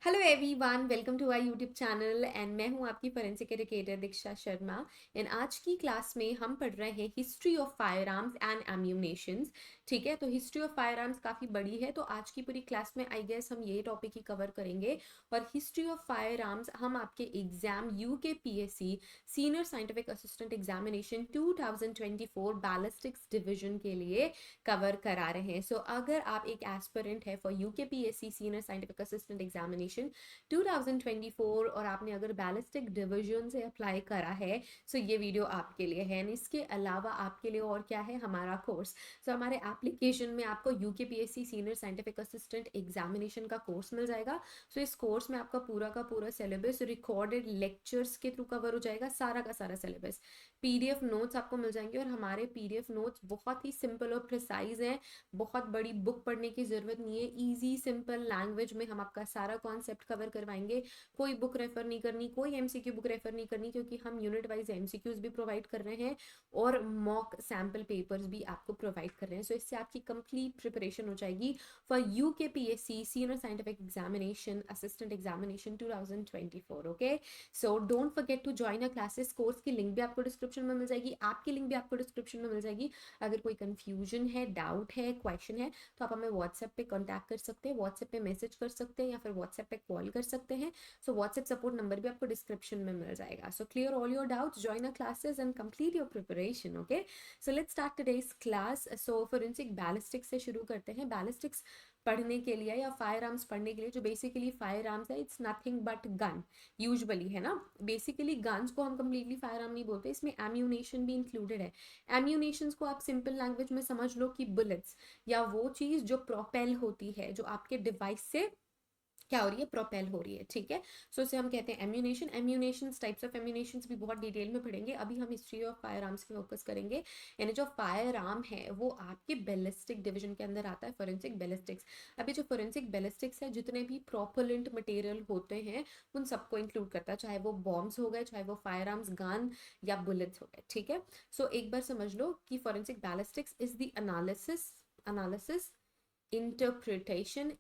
Hello everyone, welcome to our YouTube channel and मैं हूं आपकी forensic educator Diksha Sharma. And आज की क्लास में हम पढ़ रहे हैं history of firearms and ammunitions. ठीक है, तो हिस्ट्री ऑफ फायर आर्म्स काफ़ी बड़ी है, तो आज की पूरी क्लास में आई गेस हम ये टॉपिक ही कवर करेंगे। और हिस्ट्री ऑफ फायर आर्म्स हम आपके exam UKPSC senior scientific assistant examination 2024 ballistics division के लिए कवर करा रहे हैं। सो अगर आप एक एस्पिरेंट है for UKPSC senior scientific assistant examination 2024 और आपने अगर बैलिस्टिक डिवीजन से अप्लाई करा है, सो ये वीडियो आपके लिए है। इसके अलावा आपके लिए और क्या है, हमारा कोर्स। सो हमारे एप्लीकेशन में आपको UKPSC senior scientific assistant examination का कोर्स मिल जाएगा। सो इस कोर्स में आपका पूरा का पूरा सिलेबस रिकॉर्डेड लेक्चर्स के थ्रू कवर हो जाएगा, सारा का सारा सिलेबस। पीडीएफ नोट्स आपको मिल जाएंगे और हमारे पीडीएफ नोट्स बहुत ही सिंपल और प्रिसाइज हैं। बहुत बड़ी बुक पढ़ने की जरूरत नहीं है, इजी सिंपल लैंग्वेज में हम आपका सारा कॉन्सेप्ट कवर करवाएंगे। कोई बुक रेफर नहीं करनी, कोई एमसीक्यू बुक रेफर नहीं करनी, क्योंकि हम यूनिट वाइज एमसीक्यूज भी प्रोवाइड कर रहे हैं और मॉक सैम्पल पेपर्स भी आपको प्रोवाइड कर रहे हैं। सो इससे आपकी कंप्लीट प्रिपरेशन हो जाएगी for UKPSC senior scientific examination assistant examination 2024। Okay, so don't forget to join a classes. Course की लिंक भी आपको डिस्क्रिप्शन में मिल जाएगी, आपकी लिंक भी आपको डिस्क्रिप्शन में मिल जाएगी। अगर कोई कंफ्यूजन है, डाउट है, क्वेश्चन है, तो आप हमें व्हाट्सएप पे कांटेक्ट कर सकते हैं, व्हाट्सएप पे मैसेज कर सकते हैं या फिर व्हाट्सएप पे कॉल कर सकते हैं। सो व्हाट्सएप सपोर्ट नंबर भी आपको डिस्क्रिप्शन में मिल जाएगा। So clear all your doubts, join a classes and complete your preparation. Okay, so let's start today's class. So forensic ballistics से शुरू करते हैं। बैलिस्टिक्स पढ़ने के लिए या फायर आर्म्स पढ़ने के लिए, जो बेसिकली फायर आर्म्स है, it's nothing but gun usually, है ना। बेसिकली गन्स को हम कंप्लीटली फायर आर्म नहीं बोलते, इसमें एम्यूनेशन भी इंक्लूडेड है। एम्यूनेशंस को आप सिंपल लैंग्वेज में समझ लो कि बुलेट्स, या वो चीज जो प्रोपेल होती है, जो आपके डिवाइस से क्या हो रही है, प्रोपेल हो रही है। ठीक है, सो इसे हम कहते हैं ammunition. Ammunition types of ammunitions भी बहुत डिटेल में पढ़ेंगे। अभी हम हिस्ट्री ऑफ फायर आर्म्स पे फोकस करेंगे। यानी जो फायर आर्म है वो आपके बैलिस्टिक डिवीजन के अंदर आता है, फोरेंसिक बैलिस्टिक्स। अभी जो फोरेंसिक बैलिस्टिक्स है, जितने भी प्रोपेलेंट मटेरियल होते हैं उन सबको इंक्लूड करता है, चाहे वो बॉम्ब्स हो गए, चाहे वो फायर आर्म्स, गन या बुलेट्स हो गए। ठीक है, सो एक बार समझ लो कि forensic ballistics is the analysis interpretation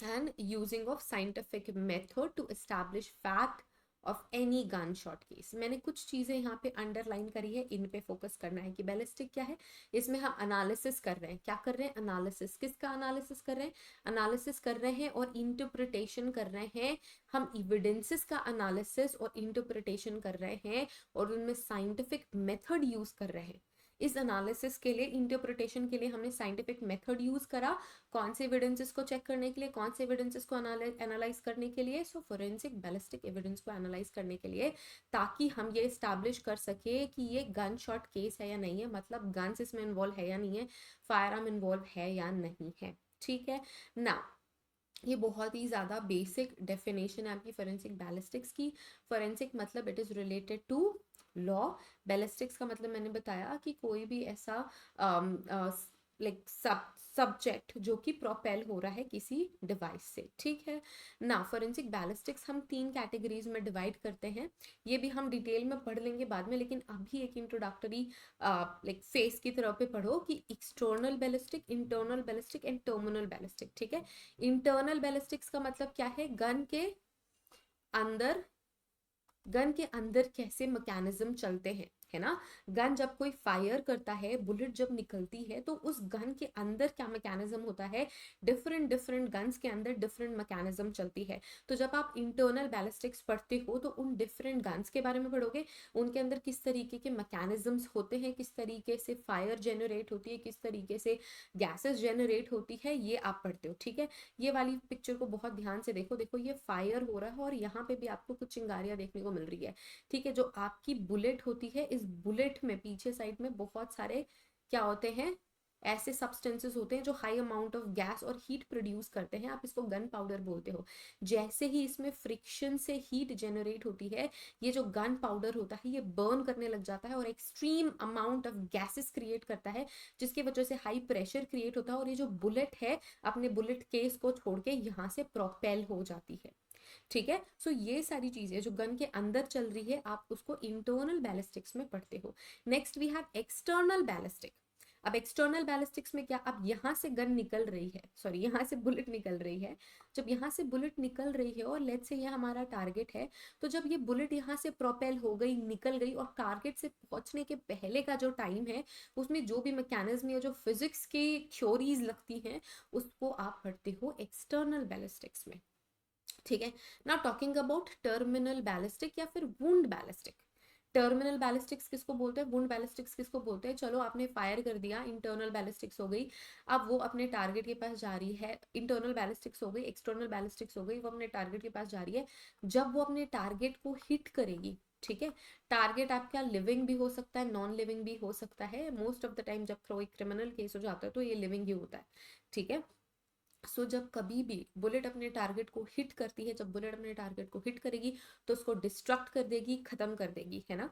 and using of scientific method to establish fact of any gunshot case। मैंने कुछ चीजें यहाँ पे अंडरलाइन करी है, इन पे फोकस करना है कि बैलिस्टिक क्या है। इसमें हम एनालिसिस कर रहे हैं। क्या कर रहे हैं? एनालिसिस। किसका एनालिसिस कर रहे हैं? एनालिसिस कर रहे हैं और इंटरप्रिटेशन कर रहे हैं। हम इविडेंसेस का एनालिसिस और इंटरप्रिटेशन कर रहे हैं और उनमें साइंटिफिक मेथड यूज कर रहे हैं। इस एनालिसिस के लिए, इंटरप्रिटेशन के लिए हमने साइंटिफिक मेथड यूज करा। कौन से एविडेंसेस को चेक करने के लिए, कौन से एविडेंसेस को एनालाइज करने के लिए? सो फोरेंसिक बैलिस्टिक एविडेंस को एनालाइज करने के लिए, ताकि हम ये इस्टेब्लिश कर सके कि ये गन शॉट केस है या नहीं है, मतलब गन्स इसमें इन्वॉल्व है या नहीं है, फायर आर्म इन्वॉल्व है या नहीं है। ठीक है ना, ये बहुत ही ज़्यादा बेसिक डेफिनेशन है आपकी फोरेंसिक बैलिस्टिक्स की। फोरेंसिक मतलब it is related to law. Ballistics का मतलब मैंने बताया कि कोई भी ऐसा लाइक सब्जेक्ट जो कि प्रोपेल हो रहा है किसी डिवाइस से। ठीक है ना, फोरेंसिक बैलिस्टिक्स हम 3 कैटेगरीज में डिवाइड करते हैं। ये भी हम डिटेल में पढ़ लेंगे बाद में, लेकिन अभी एक इंट्रोडक्टरी लाइक फेस की तरह पे पढ़ो कि external ballistic, internal ballistic and terminal ballistic. ठीक है, इंटरनल बैलिस्टिक्स का मतलब क्या है? अंदर गन के अंदर कैसे मैकेनिज्म चलते हैं, है ना। गन जब कोई फायर करता है, बुलेट जब निकलती है, तो उस गन के अंदर क्या मैकेनिज्म होता है? डिफरेंट डिफरेंट गन्स के अंदर डिफरेंट मैकेनिज्म चलती है। तो जब आप इंटरनल बैलिस्टिक्स पढ़ते हो तो उन डिफरेंट गन्स के बारे में पढ़ोगे, उनके अंदर किस तरीके के मैकेनिज्म्स होते हैं, किस तरीके से फायर जनरेट होती है, किस तरीके से गैसेस जनरेट होती है, ये आप पढ़ते हो। ठीक है, ये वाली पिक्चर को बहुत ध्यान से देखो। देखो ये फायर हो रहा है और यहाँ पे भी आपको कुछ चिंगारियां देखने को मिल रही है। ठीक है, जो आपकी बुलेट होती है, इस बुलेट में पीछे साइड में बहुत सारे क्या होते हैं, ऐसे सब्सटेंसेस होते हैं जो हाई अमाउंट ऑफ गैस और हीट प्रोड्यूस करते हैं। आप इसको गन पाउडर बोलते हो। जैसे ही इसमें फ्रिक्शन से हीट जनरेट होती है, ये जो गन पाउडर होता है ये बर्न करने लग जाता है और extreme amount of gases create करता है, जिसकी वजह से हाई प्रेशर क्रिएट होता है और ये जो बुलेट है अपने बुलेट केस को छोड़ के यहाँ से प्रोपेल हो जाती है। ठीक है, सो ये सारी चीजें जो गन के अंदर चल रही है, आप उसको इंटरनल बैलिस्टिक्स में पढ़ते हो। Next we have external ballistic. अब एक्सटर्नल बैलिस्टिक्स में क्या, अब यहाँ से गन निकल रही है, सॉरी यहाँ से बुलेट निकल रही है, जब यहाँ से बुलेट निकल रही है और लेट्स से ये हमारा टारगेट है, तो जब ये बुलेट यहाँ से प्रोपेल हो गई, निकल गई, और टारगेट से पहुंचने के पहले का जो टाइम है उसमें जो भी मैकेनिज्म या जो फिजिक्स की थ्योरीज लगती हैं उसको आप पढ़ते हो एक्सटर्नल बैलिस्टिक्स में, ठीक है। Now talking about terminal ballistic या फिर वुंड बैलिस्टिक। टर्मिनल बैलिस्टिक्स किसको बोलते हैं, वुंड बैलिस्टिक्स किसको बोलते हैं, चलो आपने फायर कर दिया, इंटरनल बैलिस्टिक्स हो गई, अब वो अपने टारगेट के पास जा रही है, इंटरनल बैलिस्टिक्स हो गई, एक्सटर्नल बैलिस्टिक्स हो गई, वो अपने टारगेट के पास जा रही है, जब वो अपने टारगेट को हिट करेगी, ठीक है। टारगेट आपका लिविंग भी हो सकता है, नॉन लिविंग भी हो सकता है, मोस्ट ऑफ द टाइम जब कोई क्रिमिनल केस हो जाता है तो ये लिविंग ही होता है, ठीक है। जब कभी भी बुलेट अपने टारगेट को हिट करती है, जब बुलेट अपने टारगेट को हिट करेगी तो उसको डिस्ट्रक्ट कर देगी, खत्म कर देगी, है ना।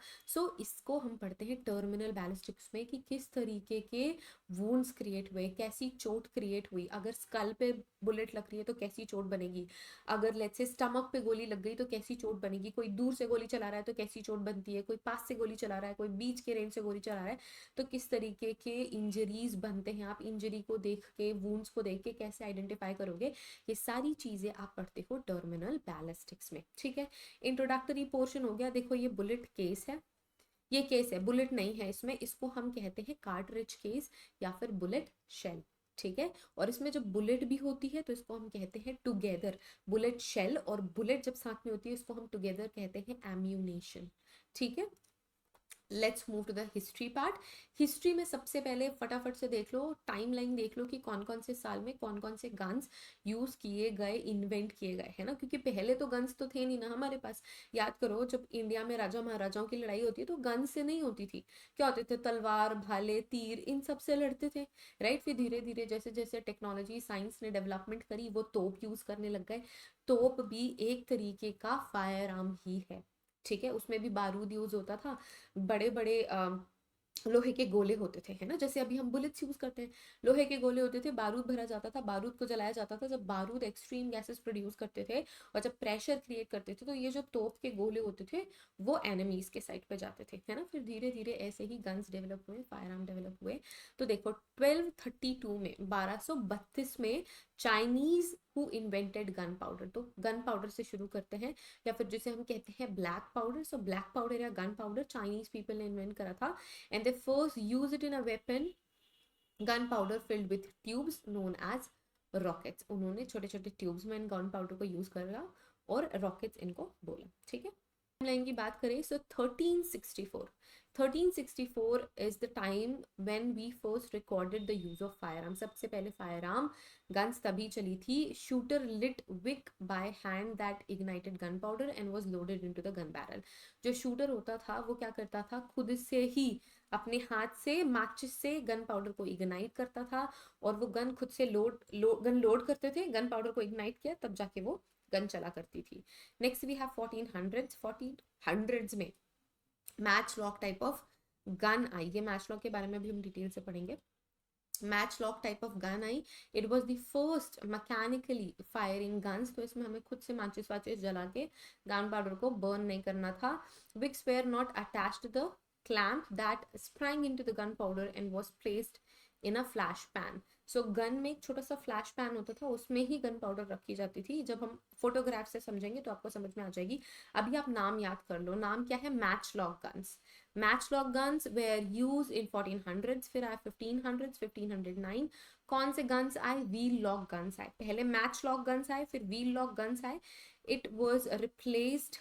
इसको हम पढ़ते हैं टर्मिनल बैलिस्टिक्स में कि किस तरीके के वुंड्स क्रिएट हुए, कैसी चोट क्रिएट हुई, अगर स्कल पे बुलेट लग रही है तो कैसी चोट बनेगी, अगर लेट्स से स्टमक पे गोली लग गई तो कैसी चोट बनेगी, कोई दूर से गोली चला रहा है तो कैसी चोट बनती है, कोई पास से गोली चला रहा है, कोई बीच के रेंज से गोली चला रहा है तो किस तरीके के इंजरीज बनते हैं, आप इंजरी को देख के, वुंड्स को देख के कैसे आइडेंटिफाई करोगे, ये सारी चीजें आप पढ़ते हो टर्मिनल बैलिस्टिक्स में, ठीक है। इंट्रोडक्टरी पोर्शन हो गया। देखो ये बुलेट केस है, ये केस है, बुलेट नहीं है इसमें, इसको हम कहते हैं कार्ट्रिज केस या फिर बुलेट शेल, ठीक है। और इसमें जब बुलेट भी होती है तो इसको हम कहते हैं टुगेदर, बुलेट शेल और बुलेट जब साथ में होती है इसको हम टुगेदर कहते हैं एम्यूनेशन, ठीक है। Let's move to the history part. History में सबसे पहले फटाफट से देख लो, टाइमलाइन देख लो कि कौन कौन से साल में कौन कौन से गन्स यूज किए गए, इन्वेंट किए गए, है ना, क्योंकि पहले तो गन्स तो थे नहीं ना हमारे पास। याद करो जब इंडिया में राजा महाराजाओं की लड़ाई होती है तो गन से नहीं होती थी, क्या होते थे, तलवार, भाले, तीर, इन सब से लड़ते थे, राइट। फिर धीरे धीरे जैसे जैसे टेक्नोलॉजी, साइंस ने डेवलपमेंट करी, वो तोप यूज करने लग गए। तोप भी एक तरीके का फायर आर्म ही है, ठीक है, उसमें भी बारूद यूज होता था, बड़े बड़े लोहे के गोले होते थे, है ना, जैसे अभी हम बुलेट्स यूज करते हैं, लोहे के गोले होते थे, बारूद भरा जाता था, बारूद को जलाया जाता था, जब बारूद एक्सट्रीम गैसेस प्रोड्यूस करते थे और जब प्रेशर क्रिएट करते थे तो ये जो तोप के गोले होते थे वो एनिमीज के साइड पे जाते थे, है ना। फिर धीरे धीरे ऐसे ही गन्स डेवलप हुए, फायर आर्म डेवलप हुए। तो देखो 1232 में, 1232 में Chinese who invented gun powder, तो गन पाउडर से शुरू करते हैं, या फिर जिसे हम कहते हैं ब्लैक पाउडर। ब्लैक पाउडर या गन पाउडर चाइनीज पीपल ने इन्वेंट करा था, and they first use it in a weapon, gunpowder filled with tubes known as rockets। उन्होंने छोटे छोटे ट्यूब्स में गन पाउडर को यूज करा और रॉकेट्स इनको बोला, ठीक है। टाइमलाइन की बात करें 1364, 1364 is the time when we first recorded the use of firearm। सबसे पहले फायर गन्स तभी चली थी। Shooter lit wick by hand that ignited gunpowder and was loaded into the gun barrel। जो शूटर होता था वो क्या करता था, खुद से ही अपने हाथ से माचिस से गन पाउडर को इग्नाइट करता था और वो गन खुद से गन लोड करते थे, गन पाउडर को इग्नाइट किया तब जाके वो गन चला करती थी। Next we have 1400s, 1400s में matchlock type of gun आई, ये मैच लॉक के बारे में भी हम डिटेल से पढ़ेंगे। Match lock type of gun I, it was the first mechanically firing guns, तो इसमें हमें खुद से माचिस वाचिस जला के गन पाउडर को बर्न नहीं करना था। Wicks were not attached the clamp that sprang into the gunpowder and was placed in a flash pan। Gun में एक छोटा सा फ्लैश पैन होता था, उसमें ही गन पाउडर रखी जाती थी। जब हम फोटोग्राफ से समझेंगे तो आपको समझ में आ जाएगी। अभी आप नाम याद कर लो, नाम क्या है, matchlock guns. Matchlock guns were use in 1400s, फिर आए 1500s, 1509। कौन से गन्स आए, व्हील लॉक गन्स आए, पहले मैच लॉक गन्स आए फिर व्हील लॉक गन्स आए। It was replaced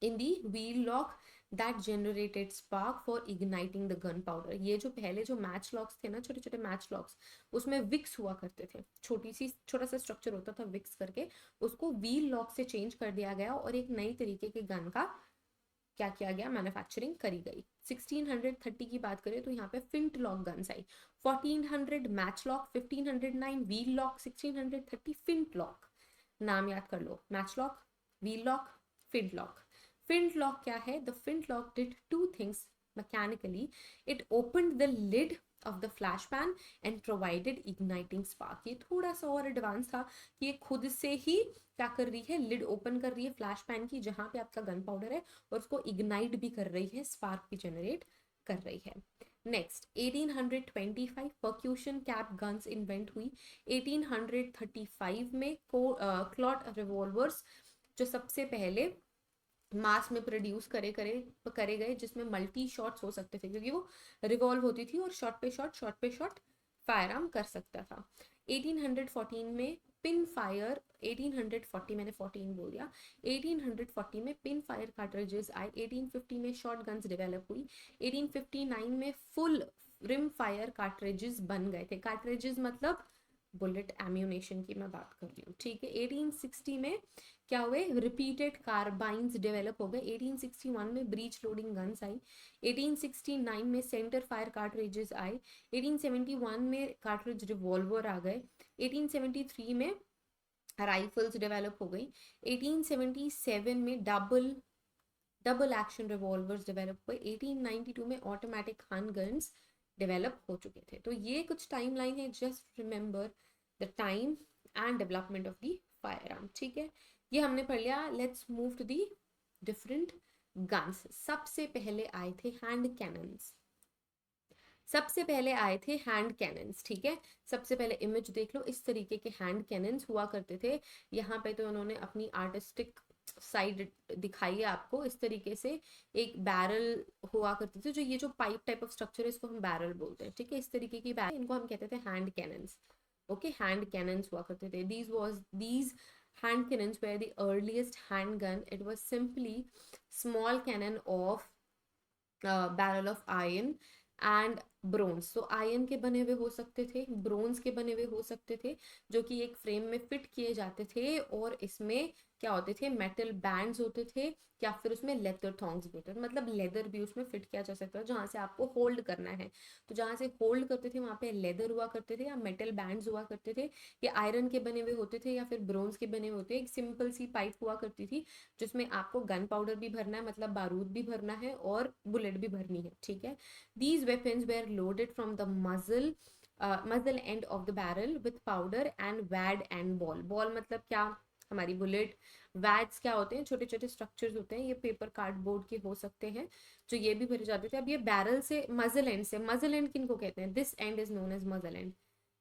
in the wheel lock that generated spark for igniting the gunpowder। ये जो पहले जो मैच लॉक्स थे ना, छोटे छोटे मैच लॉक्स, उसमें विक्स हुआ करते थे, छोटा सा स्ट्रक्चर होता था विक्स करके, उसको व्हील लॉक से चेंज कर दिया गया और एक नई तरीके के गन का क्या किया गया, मैन्युफैक्चरिंग करी गई। 1630 की बात करें तो यहाँ पे फिंट लॉक गन्स आई। 1400 matchlock, 1509 wheel lock, 1630 flintlock. नाम याद कर लो, matchlock, wheel lock, flintlock. Flintlock क्या है, the flintlock did two things mechanically। it opened the lid of the flash pan and provided igniting spark। ये थोड़ा सा और एडवांस था कि ये खुद से ही क्या कर रही है, लिड ओपन कर रही है फ्लैश पैन की जहां पे आपका गन पाउडर है और उसको इग्नाइट भी कर रही है, स्पार्क भी जनरेट कर रही है। Next 1825 percussion cap guns invent हुई। 1835 में क्लॉट रिवॉल्वर्स जो सबसे पहले मास में प्रोड्यूस करे गए, जिसमें मल्टी शॉट्स हो सकते थे क्योंकि वो रिवॉल्व होती थी और शॉट पे शॉट फायर आर्म कर सकता था। 1814 में पिन फायर, 1840 मैंने 14 बोल दिया, 1840 में पिन फायर कार्ट्रिजेस आए। 1850 में शॉर्ट गन्स डेवलप हुई। 1859 में फुल रिम फायर कार्ट्रिजेस बन गए थे। कार्ट्रिजेस मतलब बुलेट एम्यूनेशन की मैं बात कर रही हूँ, ठीक है। 1860 में क्या हुए, रिपीटेड कार्बाइन्स डेवलप हो गए। 1861 में ब्रीच लोडिंग गन्स आई। 1869 में सेंटर फायर कार्ट्रिजेस आए। 1871 में कार्ट्रिज रिवॉल्वर आ गए। 1873 में राइफल्स डेवलप हो गई। 1877 में डबल एक्शन रिवॉल्वर्स डेवलप हुए। 1892 में ऑटोमेटिक हैंड गन्स डेवलप हो चुके थे। तो ये कुछ टाइम लाइन है, just remember the time and development of the firearm, ठीक है। ये हमने पढ़ लिया। Let's move to the different guns. सबसे पहले आए थे हैंड कैनन्स। सबसे पहले आए थे हैंड कैनन्स, ठीक है। सबसे पहले इमेज देख लो, इस तरीके के हैंड कैनन्स हुआ करते थे। यहाँ पे तो उन्होंने अपनी आर्टिस्टिक साइड दिखाई है आपको। इस तरीके से एक बैरल हुआ करते थे, जो ये जो पाइप टाइप ऑफ स्ट्रक्चर है इसको हम बैरल बोलते हैं, ठीक है। इस तरीके की बैरल, इनको हम कहते थे hand cannons. Okay, hand cannons हुआ करते थे। These hand cannons were the earliest handgun. It was simply small cannon of barrel of iron and bronze. तो आयरन के बने हुए हो सकते थे, ब्रोंज के बने हुए हो सकते थे, जो कि एक फ्रेम में फिट किए जाते थे। और इसमें क्या होते थे, मेटल बैंड्स होते थे, या फिर उसमें लेदर थोंग्स भी होते थे, मतलब लेदर भी उसमें फिट किया जा सकता है जहाँ से आपको होल्ड करना है। तो जहाँ से होल्ड करते थे वहाँ पे लेदर हुआ करते थे या मेटल बैंड्स हुआ करते थे। ये आयरन के बने हुए होते थे या फिर ब्रोंज के बने हुए होते। एक सिंपल सी पाइप हुआ करती थी जिसमें आपको गन पाउडर भी भरना है, मतलब बारूद भी भरना है और बुलेट भी भरनी है, ठीक है। These weapons were loaded from the muzzle end of the barrel with powder and wad and ball. Ball मतलब क्या, हमारी बुलेट। वैड्स क्या होते हैं, छोटे छोटे स्ट्रक्चर्स होते हैं, ये पेपर कार्डबोर्ड के हो सकते हैं, जो ये भी भरे जाते थे। अब ये बैरल से मजल एंड किनको कहते हैं, this end is known as muzzle end.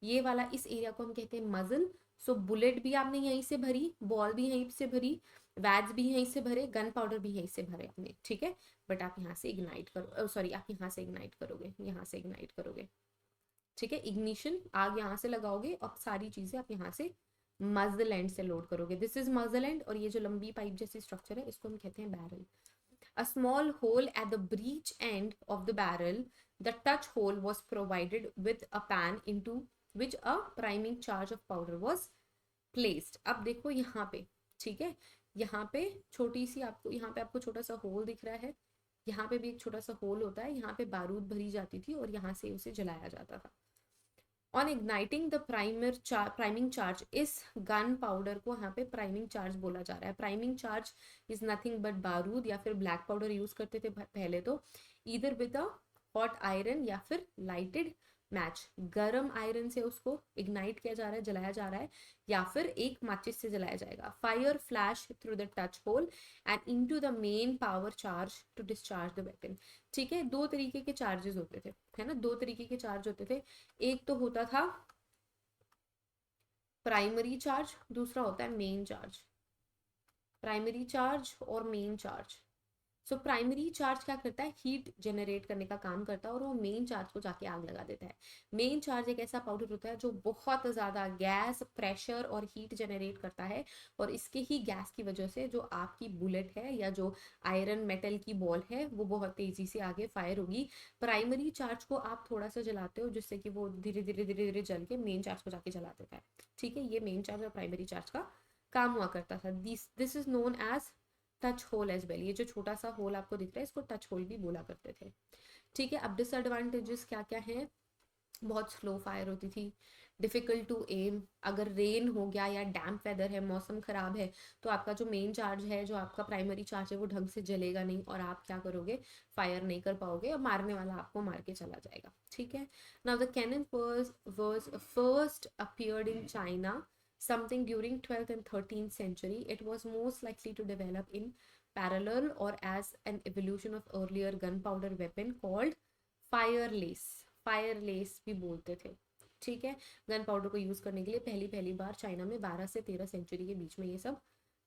ये वाला इस एरिया को हम कहते हैं मजल। सो बुलेट भी आपने यहीं से भरी, बॉल भी यहीं से भरी, वैड्स भी यहीं से भरे, गन पाउडर भी यहीं से भरे आपने, ठीक है। बट आप यहाँ से इग्नाइट करो, सॉरी आप यहाँ से इग्नाइट करोगे, यहाँ से इग्नाइट करोगे, ठीक है। इग्निशन आग यहाँ से लगाओगे और सारी चीजें आप यहाँ से मजल एंड से लोड करोगे। दिस इज मजल एंड, और ये जो लंबी पाइप जैसी स्ट्रक्चर है इसको हम कहते हैं barrel. A small hole at the breech end of the barrel, the touch hole was provided with a pan into which a priming charge of powder was placed। अब देखो यहाँ पे, ठीक है, यहाँ पे छोटी सी आपको, यहाँ पे आपको छोटा सा होल दिख रहा है, यहाँ पे भी एक छोटा सा होल होता है, यहाँ पे बारूद भरी जाती थी और यहाँ से उसे जलाया जाता था। On igniting the priming charge, इस गन पाउडर को यहाँ पे प्राइमिंग चार्ज बोला जा रहा है। Priming charge is nothing but बारूद या फिर ब्लैक पाउडर यूज करते थे पहले तो, इधर विद अ हॉट आयरन या फिर लाइटेड मैच। गरम आयरन से उसको इग्नाइट किया जा रहा है, जलाया जा रहा है, या फिर एक माचिस से जलाया जाएगा। Fire flash through the touch hole and into the main power charge to discharge the weapon, ठीक है। दो तरीके के चार्जेस होते थे, है ना, दो तरीके के चार्ज होते थे। एक तो होता था प्राइमरी चार्ज, दूसरा होता है मेन चार्ज। प्राइमरी चार्ज और main charge. So primary charge क्या करता है, हीट जनरेट करने का काम करता है और वो मेन चार्ज को जाके आग लगा देता है। मेन चार्ज एक ऐसा पाउडर होता है जो बहुत ज़्यादा गैस, प्रेशर और हीट जनरेट करता है, और इसके ही गैस की वजह से जो आपकी बुलेट है या जो आयरन मेटल की बॉल है वो बहुत तेज़ी से आगे फायर होगी। प्राइमरी चार्ज को आप थोड़ा सा जलाते हो जिससे कि वो धीरे धीरे धीरे धीरे जल के मेन चार्ज को जाके जला देता है, ठीक है। ये मेन चार्ज और प्राइमरी चार्ज का काम हुआ करता था। This is known as touch hole as well. ये जो छोटा सा होल आपको दिख रहा है इसको टच होल भी बोला करते थे, ठीक है। अब डिसएडवांटेजेस क्या क्या है, बहुत स्लो फायर होती थी, डिफिकल्ट टू एम, अगर रेन हो गया या डैम्प वेदर है, मौसम खराब है, तो आपका जो मेन चार्ज है, जो आपका प्राइमरी चार्ज है, वो ढंग से जलेगा नहीं और आप क्या करोगे, फायर नहीं कर पाओगे और मारने वाला आपको मार के चला जाएगा, ठीक है। Now the cannon was first appeared in China something during 12th and 13th century. It was most likely to develop in parallel or as an evolution of earlier gunpowder weapon called fireless, fireless भी बोलते थे, ठीक है। Gun powder को use करने के लिए पहली पहली बार चाइना में 12 से 13 सेंचुरी के बीच में ये सब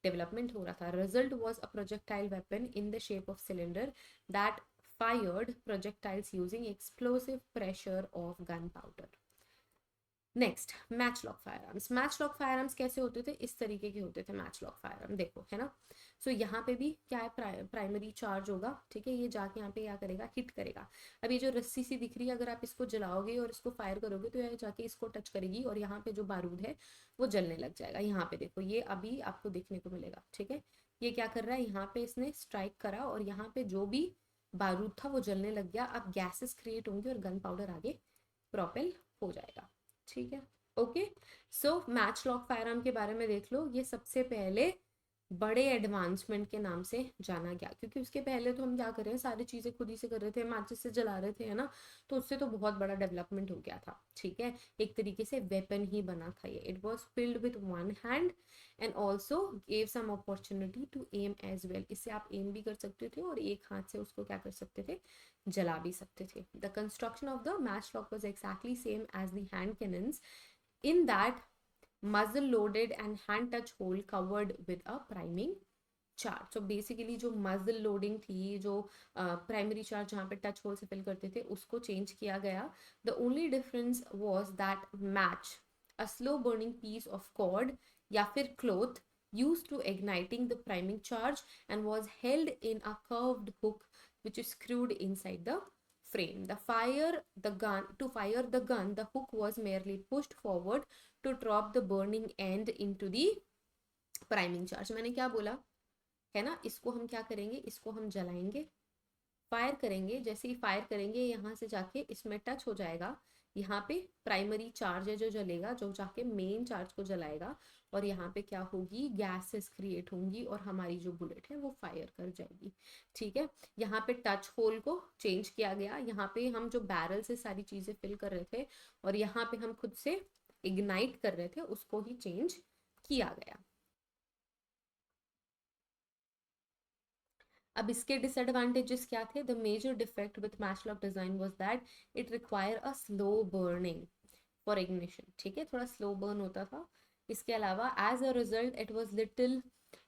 डेवलपमेंट हो रहा था। Result was a projectile weapon in the shape of cylinder that fired projectiles using explosive pressure of gunpowder. Next, match lock fire arms. Match lock fire arms कैसे होते थे? इस तरीके के होते थे मैच लॉक फायर आर्म, देखो है ना। सो यहाँ पे भी क्या है, प्राइमरी चार्ज होगा, ठीक है। ये जाके यहाँ पे क्या करेगा, हिट करेगा। अब ये जो रस्सी सी दिख रही है, अगर आप इसको जलाओगे और इसको फायर करोगे तो ये जाके इसको टच करेगी और यहाँ पे जो बारूद है वो जलने लग जाएगा। यहाँ पे देखो, ये अभी आपको देखने को मिलेगा, ठीक है। ये क्या कर रहा है, यहाँ पे इसने स्ट्राइक करा और यहाँ पे जो भी बारूद था वो जलने लग गया। अब गैसेस क्रिएट होंगे और गन पाउडर आगे प्रोपेल हो जाएगा, ठीक है। Okay, so match lock fire arm के बारे में देख लो। ये सबसे पहले बड़े एडवांसमेंट के नाम से जाना गया, क्योंकि उसके पहले तो हम क्या कर रहे हैं, सारी चीजें खुद ही से कर रहे थे, मैचेस से जला रहे थे, है ना। तो उससे तो बहुत बड़ा डेवलपमेंट हो गया था, ठीक है। एक तरीके से वेपन ही बना था ये। It was filled with one hand and also gave some opportunity to aim as well. इससे आप एम भी कर सकते थे और एक हाथ से उसको क्या कर सकते थे, जला भी सकते थे। The construction of the matchlock was exactly same as the hand cannons in that muzzle loaded and hand touch hole covered with a priming charge. So basically जो muzzle loading थी, जो प्राइमरी चार्ज जहाँ पे touch whole से fill करते थे, उसको change किया गया। The only difference was that match, a slow burning piece of cord या फिर cloth used to igniting the priming charge and was held in a curved hook which is screwed inside the frame. To fire the gun, the hook was merely pushed forward to drop the burning end into the priming charge. मैंने क्या बोला है ना, इसको हम क्या करेंगे, इसको हम जलाएंगे, फायर करेंगे। जैसे ही फायर करेंगे यहाँ से जाके इसमें टच हो जाएगा, यहाँ पे प्राइमरी चार्ज है जो जलेगा, जो जाके मेन चार्ज को जलाएगा और यहाँ पे क्या होगी, गैसेस क्रिएट होंगी और हमारी जो बुलेट है वो फायर कर जाएगी, ठीक है। यहाँ पे टच होल को चेंज किया गया। यहाँ पे हम जो बैरल से सारी चीजें फिल कर रहे थे और यहाँ पे हम खुद से इग्नाइट कर रहे थे, उसको ही चेंज किया गया। अब इसके डिसएडवांटेजेस क्या थे? The major defect with matchlock design was that it require a slow burning for ignition, ठीक है, थोड़ा स्लो बर्न होता था। इसके अलावा as a result it was little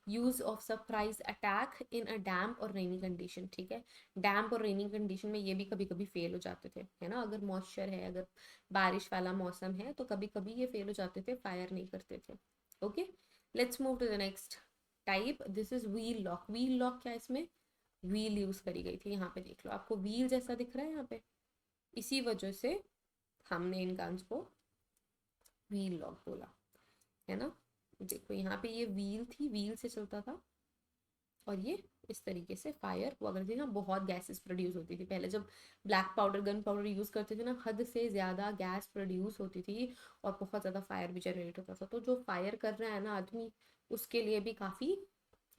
use of surprise attack in a damp और रेनी कंडीशन, ठीक है। डैम्प और रेनी कंडीशन में ये भी कभी कभी फेल हो जाते थे, है ना। अगर मॉइस्चर है, अगर बारिश वाला मौसम है तो कभी कभी ये फेल हो जाते थे, फायर नहीं करते थे। Okay, let's move to the next type. This is wheel lock. Wheel lock क्या है, इसमें व्हील यूज करी गई थी। यहाँ पे देख लो, आपको व्हील जैसा दिख रहा है यहाँ पे, इसी वजह से हमने इन गन्स को व्हील लॉक बोला, है ना। देखो यहाँ पे ये व्हील थी, व्हील से चलता था और ये इस तरीके से फायर हुआ करती थी ना। बहुत गैसेस प्रोड्यूस होती थी पहले, जब black powder gun powder use करते थे ना, हद से ज्यादा गैस प्रोड्यूस होती थी और बहुत ज्यादा फायर भी जनरेट होता था। तो जो फायर कर रहा है ना आदमी, उसके लिए भी काफी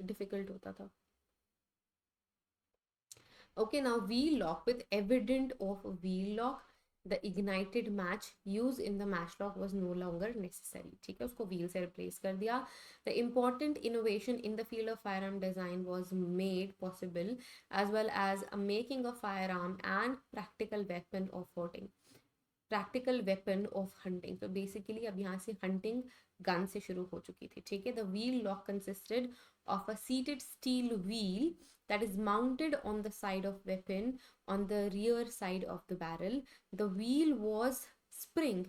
डिफिकल्ट होता था। Okay, now wheel lock. With evidence of wheel lock, the ignited match used in the matchlock was no longer necessary. ठीक है, उसको wheel से replace कर दिया. The important innovation in the field of firearm design was made possible, as well as making a firearm and practical weapon of hunting. Practical weapon of hunting. तो basically अब यहाँ से हंटिंग गन से शुरू हो चुकी थी, ठीक है। The wheel lock consisted of a seated steel wheel that is mounted on the side of weapon on the rear side of the barrel. The wheel was spring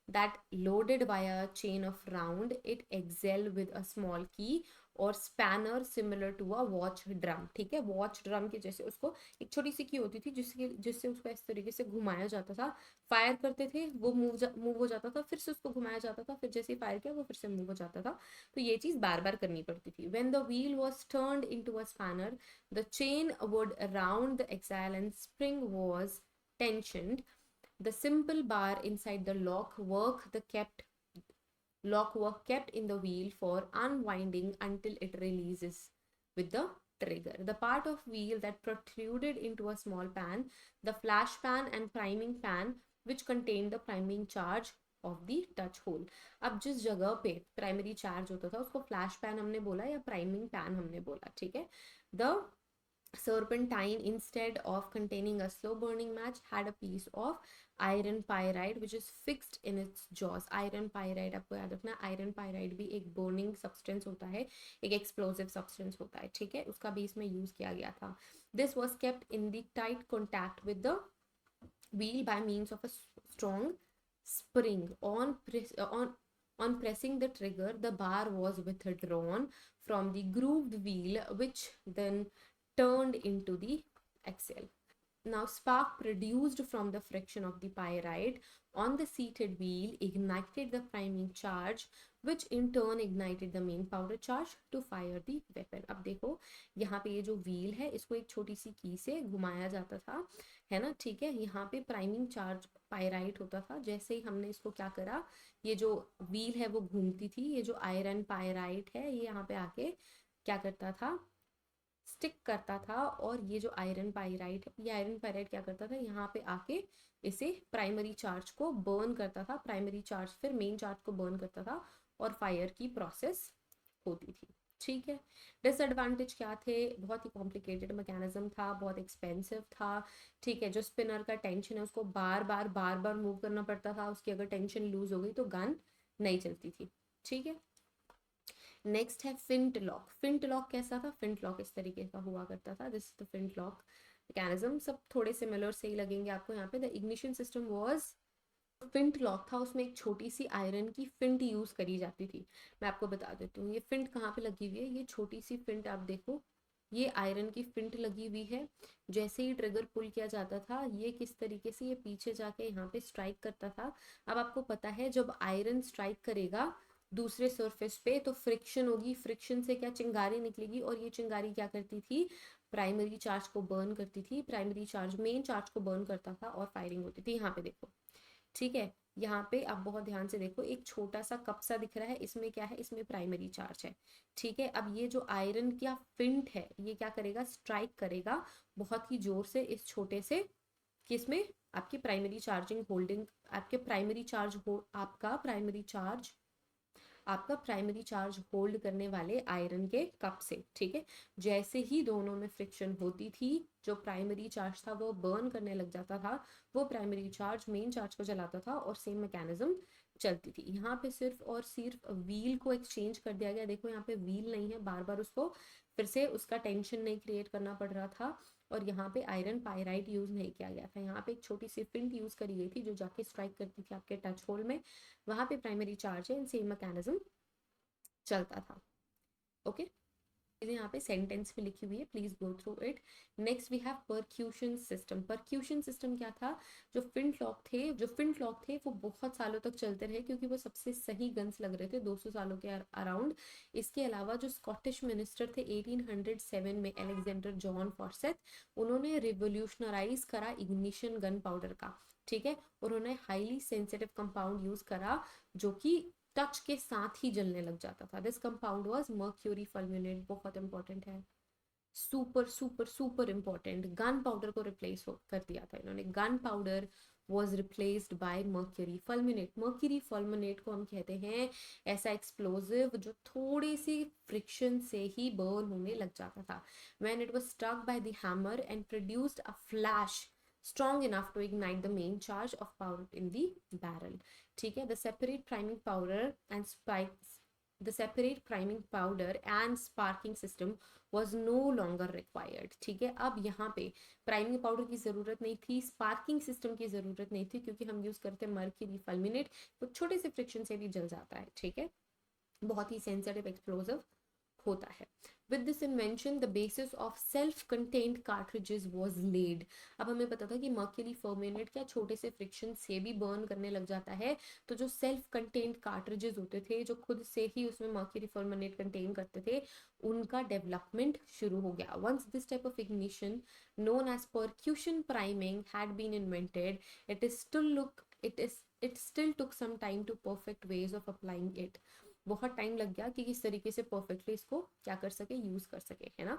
that loaded by a chain of round. It excel with a small key और spanner similar to a watch drum, ठीक है। Watch drum के जैसे उसको एक छोटी सी की होती थी जिससे उसको इस तरीके से घुमाया जाता था। फायर करते थे, वो मूव हो जाता था, फिर से उसको घुमाया जाता था, फिर जैसे ही फायर किया वो फिर से मूव हो जाता था। तो ये चीज बार बार करनी पड़ती थी। When the wheel was turned into a spanner, the chain would round the axle and spring was tensioned. The simple bar inside the lock were kept in the wheel for unwinding until it releases with the trigger. The part of wheel that protruded into a small pan, the flash pan and priming pan, which contained the priming charge of the touch hole. अब जिस जगह पे primary charge होता था उसको flash pan हमने बोला या प्राइमिंग पैन हमने बोला, ठीक है। The serpentine, instead of containing a slow burning match, had a piece of iron pyrite which is fixed in its jaws. Iron pyrite आपको याद रखना, आयरन पायराइड भी एक burning substance होता है, एक explosive substance होता है, ठीक है, उसका भी इसमें यूज किया गया था. This was kept in the tight contact with the wheel by means of a strong spring. On pressing the trigger, the bar was withdrawn from the grooved wheel, which then turned into the axle. Now, spark produced from the friction of the pyrite on the seated wheel ignited the priming charge, which in turn ignited the main powder charge to fire the weapon. अब देखो यहाँ पे ये जो wheel है इसको एक छोटी सी की से घुमाया जाता था, है ना, ठीक है. यहाँ पे प्राइमिंग चार्ज पायराइट होता था. जैसे ही हमने इसको क्या करा, ये जो व्हील है वो घूमती थी, ये जो आयरन पायराइट है ये यहाँ पे आके क्या करता था, स्टिक करता था. और ये जो आयरन पायराइट, ये आयरन पायराइट क्या करता था, यहाँ पे आके इसे प्राइमरी चार्ज को बर्न करता था. प्राइमरी चार्ज फिर मेन चार्ज को बर्न करता था और फायर की प्रोसेस होती थी, ठीक है. डिसएडवांटेज क्या थे, बहुत ही कॉम्प्लिकेटेड मैकेनिज्म था, बहुत एक्सपेंसिव था, ठीक है. जो स्पिनर का टेंशन है उसको बार बार मूव करना पड़ता था, उसकी अगर टेंशन लूज हो गई तो गन नहीं चलती थी, ठीक है. नेक्स्ट है फिंट लॉक. फिंट लॉक कैसा था, फिंट लॉक इस तरीके का हुआ करता था. This is the flintlock mechanism. सब थोड़े सिमिलर से ही लगेंगे आपको यहाँ पे. The ignition system was, flintlock था उसमें एक छोटी सी आयरन की फिंट यूज करी जाती थी. मैं आपको बता देती हूँ ये फिंट कहाँ पे लगी हुई है. ये छोटी सी फिंट आप देखो, ये आयरन की फिंट लगी हुई है. जैसे ही ट्रिगर पुल किया जाता था ये किस तरीके से ये पीछे जाके यहाँ पे स्ट्राइक करता था. अब आपको पता है जब आयरन स्ट्राइक करेगा दूसरे सरफेस पे तो फ्रिक्शन होगी, फ्रिक्शन से क्या चिंगारी निकलेगी, और ये चिंगारी क्या करती थी, प्राइमरी चार्ज को बर्न करती थी. प्राइमरी चार्ज मेन चार्ज को बर्न करता था और फायरिंग होती थी. यहाँ पे देखो, ठीक है, यहाँ पे आप बहुत ध्यान से देखो, एक छोटा सा कप सा दिख रहा है, इसमें क्या है, इसमें प्राइमरी चार्ज है, ठीक है. अब ये जो आयरन का फिंट है ये क्या करेगा, स्ट्राइक करेगा बहुत ही जोर से इस छोटे से किसमें, आपकी प्राइमरी चार्जिंग होल्डिंग, आपके प्राइमरी चार्ज हो, आपका प्राइमरी चार्ज होल्ड करने वाले आयरन के कप से, ठीक है. जैसे ही दोनों में फ्रिक्शन होती थी जो प्राइमरी चार्ज था वो बर्न करने लग जाता था, वो प्राइमरी चार्ज मेन चार्ज को जलाता था और सेम मैकेनिज्म चलती थी. यहाँ पे सिर्फ और सिर्फ व्हील को एक्सचेंज कर दिया गया. देखो यहाँ पे व्हील नहीं है, बार बार उसको फिर से उसका टेंशन नहीं क्रिएट करना पड़ रहा था. और यहाँ पे आयरन पायराइट यूज नहीं किया गया था. यहाँ पे एक छोटी सी फिंट यूज करी गई थी जो जाके स्ट्राइक करती थी आपके टच होल में, वहां पे प्राइमरी चार्ज है, इन सेम मैकेनिज्म चलता था. ओके, यहाँ पे सेंटेंस में लिखी हुई है, please go through it. Next we have percussion system. Percussion system क्या था, जो फिंट लॉक थे वो बहुत सालों तक चलते रहे क्योंकि वो सबसे सही गन्स लग रहे थे 200 सालों के अराउंड. इसके अलावा जो स्कॉटिश मिनिस्टर थे 1807 में, अलेक्जेंडर जॉन फॉर्सेथ, उन्होंने रिवोल्यूशनराइज करा इग्निशन गन पाउडर का, ठीक है. उन्होंने हाईली सेंसिटिव कंपाउंड यूज करा जो कि टच के साथ ही जलने लग जाता था. This compound was mercury फल्मिनेट. बहुत इंपॉर्टेंट है, super super super important. Gun powder को रिप्लेस कर दिया था इन्होंने. Gun powder was replaced by mercury फल्मिनेट. Mercury फल्मिनेट को हम कहते हैं ऐसा एक्सप्लोजिव जो थोड़ी सी फ्रिक्शन से ही बर्न होने लग जाता था. When it was struck by the hammer and produced a flash strong enough to ignite the main charge of powder in the barrel, ठीक है. The separate priming powder and sparking system was no longer required, ठीक है. अब यहाँ पे priming powder की जरूरत नहीं थी, स्पार्किंग सिस्टम की जरूरत नहीं थी क्योंकि हम यूज करते हैं मर्क्यूरी फल्मिनेट, तो छोटे से फ्रिक्शन से भी जल जाता है, ठीक है. बहुत ही सेंसिटिव एक्सप्लोजिव होता है. With this invention, the basis of self-contained cartridges was laid. अब हमें पता था कि मर्क्यूरी फर्मिनेट क्या छोटे से फ्रिक्शन से भी बर्न करने लग जाता है, तो जो सेल्फ कंटेन्ड कार्ट्रिजेस होते थे जो खुद से ही उसमें मर्क्यूरी फर्मिनेट कंटेन करते थे, उनका डेवलपमेंट शुरू हो गया. Once this type of ignition known as percussion priming had been invented, it still took some time to perfect ways of applying it. बहुत टाइम लग गया कि किस तरीके से परफेक्टली इसको क्या कर सके, यूज कर सके, है ना.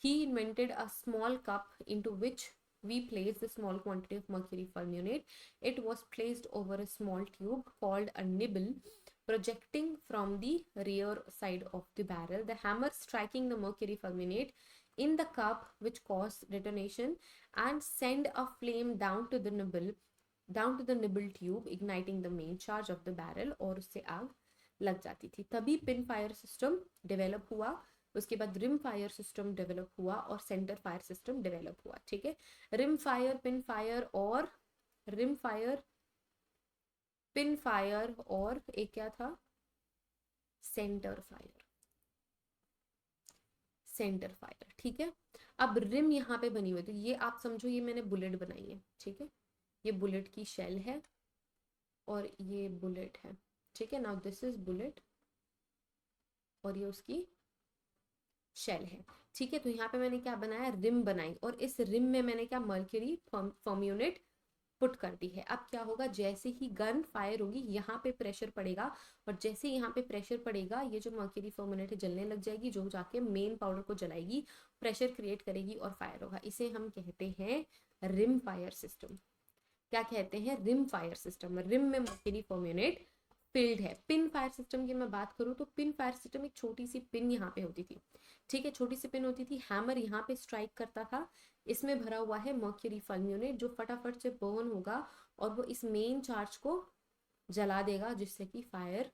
He invented a small cup into which we placed the small quantity of mercury fulminate. It was placed over a small tube called a nibble projecting from the rear side of the barrel, the hammer striking the mercury fulminate in the cup, which caused detonation and send a flame down to the nibble tube, igniting the main charge of the barrel, और उससे आग लग जाती थी. तभी pin fire system develop हुआ. उसके बाद रिम फायर सिस्टम डेवलप हुआ और सेंटर फायर सिस्टम डेवलप हुआ. ठीक है, रिम फायर, पिन फायर और रिम फायर, पिन फायर और एक क्या था, सेंटर फायर. Centre fire. ठीक है, अब रिम यहाँ पे बनी हुई, तो ये आप समझो ये मैंने बुलेट बनाई है. ठीक है, ये बुलेट की शेल है और ये बुलेट है. ठीक है, नाउ दिस इज बुलेट और ये उसकी शेल है. ठीक है, तो यहाँ पे मैंने क्या बनाया, रिम बनाई, और इस रिम में मैंने क्या, मर्क्यूरी फर्म यूनिट पुट कर दी है. अब क्या होगा, जैसे ही गन फायर होगी यहाँ पे प्रेशर पड़ेगा, और जैसे यहाँ पे प्रेशर पड़ेगा ये जो मर्क्यूरी फर्म यूनिट है जलने लग जाएगी, जो जाके मेन पाउडर को जलाएगी, प्रेशर क्रिएट करेगी और फायर होगा. इसे हम कहते हैं रिम फायर सिस्टम. क्या कहते हैं, रिम फायर सिस्टम. रिम में मर्क्यूरी फर्म यूनिट फिल्ड है. पिन फायर सिस्टम की मैं बात करूँ तो पिन फायर सिस्टम एक छोटी सी पिन यहाँ पे होती थी. ठीक है, छोटी सी पिन होती थी, हैमर यहाँ पे स्ट्राइक करता था, इसमें भरा हुआ है मर्क्यूरी फर्म यूनिट जो फटाफट से बर्न होगा और वो इस मेन चार्ज को जला देगा जिससे कि फायर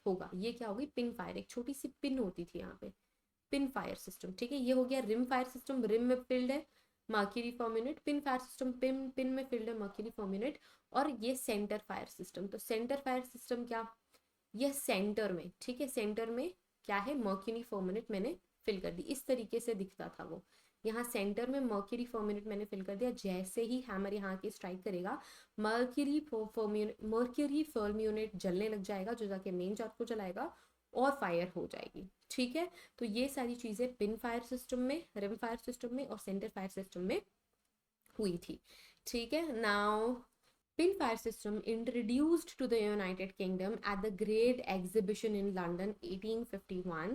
होगा. ये क्या होगी, पिन फायर. एक छोटी सी पिन होती थी यहाँ पे, पिन फायर सिस्टम. ठीक है, ये हो गया रिम फायर सिस्टम. रिम में फिल्ड है mercury firm unit. Pin fire system, pin pin में फिल्ड है मर्क्यूरी फर्म यूनिट. और ये सेंटर फायर सिस्टम. तो सेंटर फायर सिस्टम क्या, ये सेंटर में. ठीक है, सेंटर में क्या है, मर्क्यूरी फर्म यूनिट मैंने फिल कर दी. इस तरीके से दिखता था वो. यहाँ सेंटर में मर्क्यूरी फर्म यूनिट मैंने फिल कर दिया. जैसे ही हैमर यहाँ के स्ट्राइक करेगा, मर्क्यूरी फर्म यूनिट जलने लग जाएगा, जो जाके मेन चार्ज को जलाएगा और फायर हो जाएगी. ठीक है, तो ये सारी चीजें पिन फायर सिस्टम में, रिम फायर सिस्टम में और सेंटर फायर सिस्टम में हुई थी. ठीक है, now pin fire system introduced to the United Kingdom at the Great Exhibition in London 1851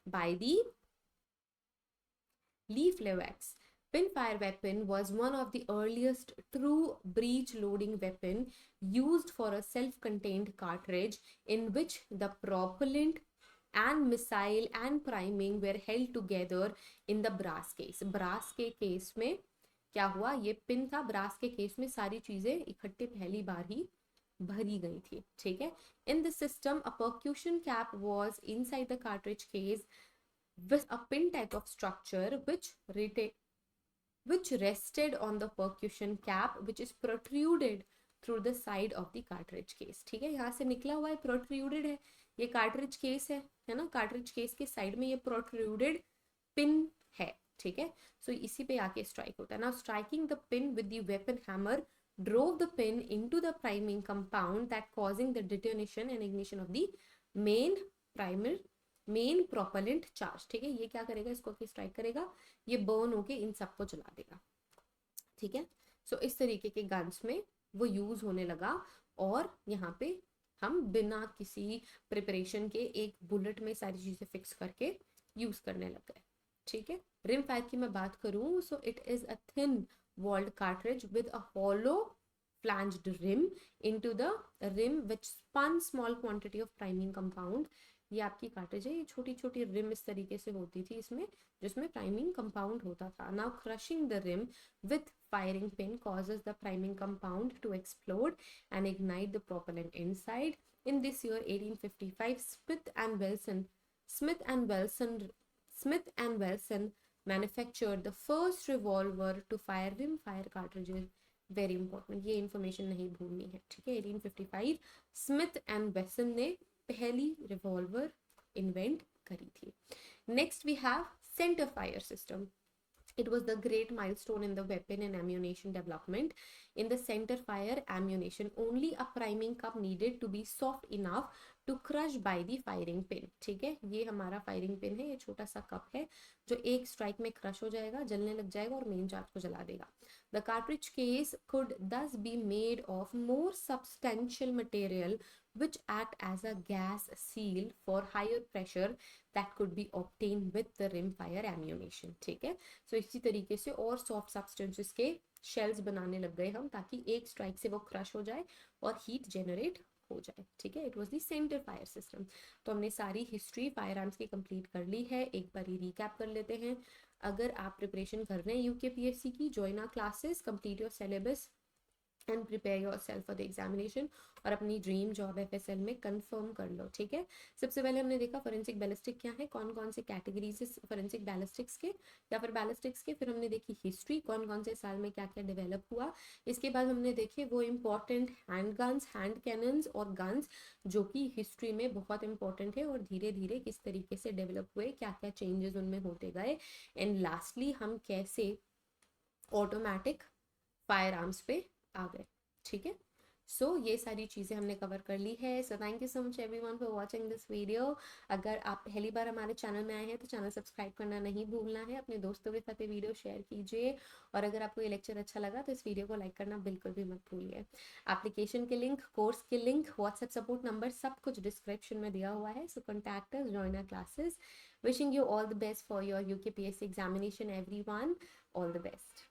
by the Leaf-Lewis. Pinfire weapon was one of the earliest true breech loading weapon used for a self-contained cartridge in which the propellant and missile and priming were held together in the brass case. brass के case में क्या हुआ, ये pin था. Brass के case में सारी चीजें इकट्ठे पहली बार ही भरी गई थी. ठीक है, in this system a percussion cap was inside the cartridge case with a pin type of structure which rested on the percussion cap which is protruded through the side of the cartridge case. ठीक है, यहाँ से निकला हुआ है, protruded है, ये cartridge case है ना, cartridge case के साइड में ये protruded pin है. ठीक है, सो इसी पे आके स्ट्राइक होता है. Now striking the pin with the weapon hammer drove the pin into the priming compound that causing the detonation and ignition of the main propellant charge. ठीक है, ये क्या करेगा, इसको स्ट्राइक करेगा, ये बर्न होके इन सबको जला देगा. ठीक है, सो इस तरीके के गन्स में वो यूज होने लगा और यहाँ पे हम बिना किसी प्रिपरेशन के एक बुलेट में सारी चीजें फिक्स करके यूज करने लग गए. ठीक है, रिम फायर की मैं बात करूं, so it is a thin walled cartridge with a hollow flanged rim into the rim which spun small quantity of priming compound. ये आपकी कार्ट्रिज है, ये छोटी छोटी रिम इस तरीके से होती थी इसमें, जिसमें प्राइमिंग कंपाउंड होता था. Now crushing the rim with firing pin causes the priming compound to explode and ignite the propellant inside. In this year 1855, Smith and Wesson manufactured the first revolver to fire rimfire cartridges. Very important, ये information नहीं भूलनी है. ठीक है, 1855 Smith and वेसन ने पहली revolver invent करी थी. Next we have centre fire system. It was the great milestone in the weapon and ammunition development. In the center fire ammunition, only a priming cup needed to be soft enough to crush by the firing pin. ठीक है, ये हमारा firing pin है, ये छोटा सा cup है जो एक स्ट्राइक में क्रश हो जाएगा, जलने लग जाएगा और मेन चार्ज को जला देगा. The cartridge case could thus be made of more substantial material which act as a gas seal for higher pressure that could be obtained with the rimfire ammunition. ठीक है, सो इसी तरीके से और सॉफ्ट सब्सटेंसेस के शेल्स बनाने लग गए हम, ताकि एक स्ट्राइक से वो क्रश हो जाए और हीट जनरेट हो जाए, ठीक है। It was the centre fire system. तो हमने सारी हिस्ट्री फायर आर्म्स की कंप्लीट कर ली है, एक बार रिकैप कर लेते हैं। अगर आप प्रिपरेशन कर रहे हैं यूकेपीएससी की, join our classes, complete your syllabus and prepare yourself for the examination, और अपनी ड्रीम जॉब एफएसएल में कंफर्म कर लो, ठीक है। सबसे पहले हमने देखा फोरेंसिक बैलिस्टिक क्या है, कौन कौन से कैटेगरीज है फोरेंसिक बैलिस्टिक्स के या फिर बैलिस्टिक्स के। फिर हमने देखी हिस्ट्री, कौन कौन से साल में क्या क्या डेवलप हुआ। इसके बाद हमने देखे वो important hand guns, hand cannons और गन्स जो कि हिस्ट्री में बहुत इंपॉर्टेंट है और धीरे धीरे किस तरीके से डेवलप हुए, क्या क्या चेंजेस उनमें होते गए। एंड लास्टली हम कैसे ऑटोमेटिक फायर आर्म्स पे आ गए, ठीक है। सो ये सारी चीज़ें हमने कवर कर ली है। So thank you so much everyone for watching this video. अगर आप पहली बार हमारे चैनल में आए हैं तो चैनल सब्सक्राइब करना नहीं भूलना है, अपने दोस्तों के साथ ये वीडियो शेयर कीजिए, और अगर आपको ये लेक्चर अच्छा लगा तो इस वीडियो को लाइक करना बिल्कुल भी मत भूलिए। एप्लीकेशन के लिंक, कोर्स के लिंक, व्हाट्सएप सपोर्ट नंबर सब कुछ डिस्क्रिप्शन में दिया हुआ है। So contact us, join our classes. Wishing you all the best for your UKPSC examination everyone. All the best.